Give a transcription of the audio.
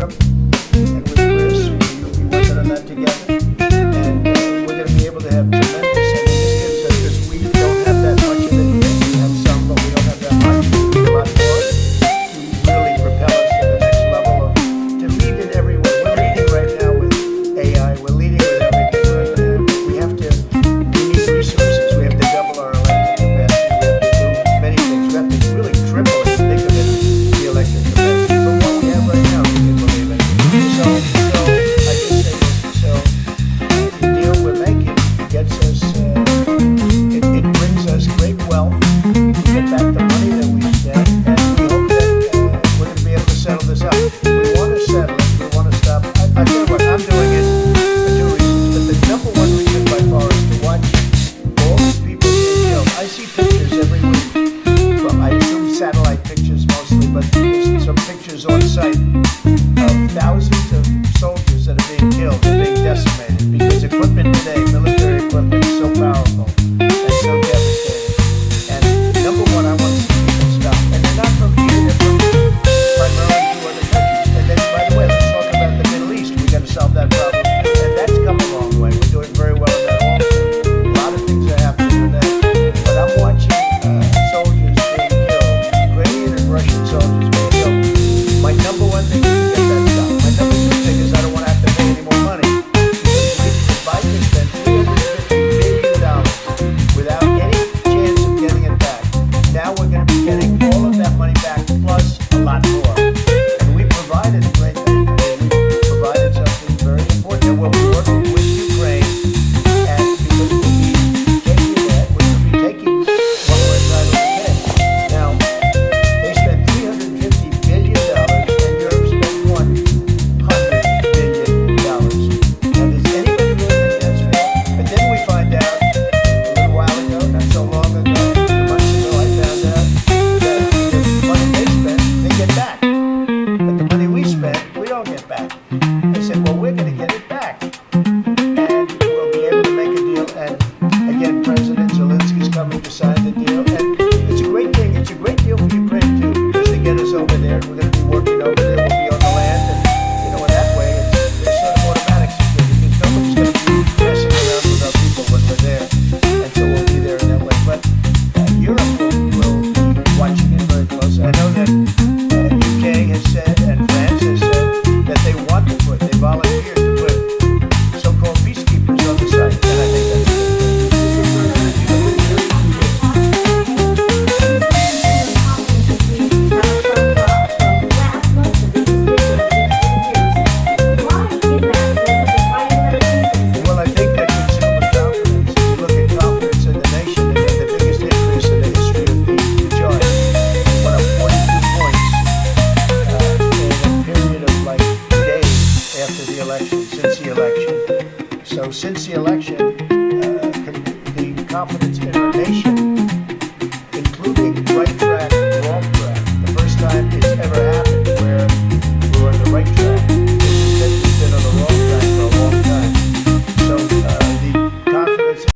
and with Chris, we'll be working on that together. And we're going to be able to have tremendous, and this gives us, because we don't have that much of it yet. We have some, but we don't have that much. We need a lot more to really propel us to the next level of, to lead in everywhere. We're leading right now with AI. We're leading with everything right now. We need resources. We have to double our electric capacity. We have to do many things. We have to really triple it. Think of it, the electric capacity. From what we have right now, you can believe it. So I just say this. So the deal we're making gets us, it brings us great wealth. We get back the money that we spent, and we hope that we're going to be able to settle this out. We want to settle it. We want to stop. I tell you what, I'm doing it for two reasons. But the number one reason by far is to watch all these people being killed. I see pictures every week. From, I assume satellite pictures mostly, but there's some pictures on site of thousands of soldiers that are being killed and being decimated because equipment today, military equipment, is so powerful and so devastating. And number one, I want to see people stop. And they're not from here, they're from primarily two other countries. And then, by the way, let's talk about the Middle East. We got to solve that problem too. And that's come a long way. We're doing very well in that also. A lot of things are happening in that. But I'm watching soldiers being killed, Ukrainian and Russian soldiers being killed. My number one thing is to get that stopped. My number two thing is I don't want to have to pay any more money. Because Biden has spent $350 billion without any chance of getting it back. Now we're going to be getting all of that money back plus a lot more. And we provided a great thing. We provided something very important. And we'll be working with Ukraine, and because we'll be taking that, we'll be taking what we're entitled to get. Now, they spent $350 billion, and Europe spent $100 billion. Now, does anybody really think that's fair? But then we find out, a little while ago, not so long ago, a month ago, I found out that the money they spent, they get back. But the money we spent, we don't get back. They said, well, we're going to get it back. And we'll be able to make a deal. And again, President Zelensky's coming to sign the deal. And it's a great thing. It's a great deal for Ukraine, too, because they get us over there. We're going to be working over there. We'll be on the land. And, in that way, it's sort of automatic security, because nobody's going to be messing around with our people when we're there. And so we'll be there in that way. But Europe will be watching it very closely. I know that UK has said, and France has said, that they want to put, they volunteered to put so-called peacekeepers on the site. And I think that's good. Well, I think that consumer confidence, if you look at confidence in the nation, it had the biggest increase in the history of the chart. It went up 42 points in a period of like days after the election, since the election. So since the election, the confidence in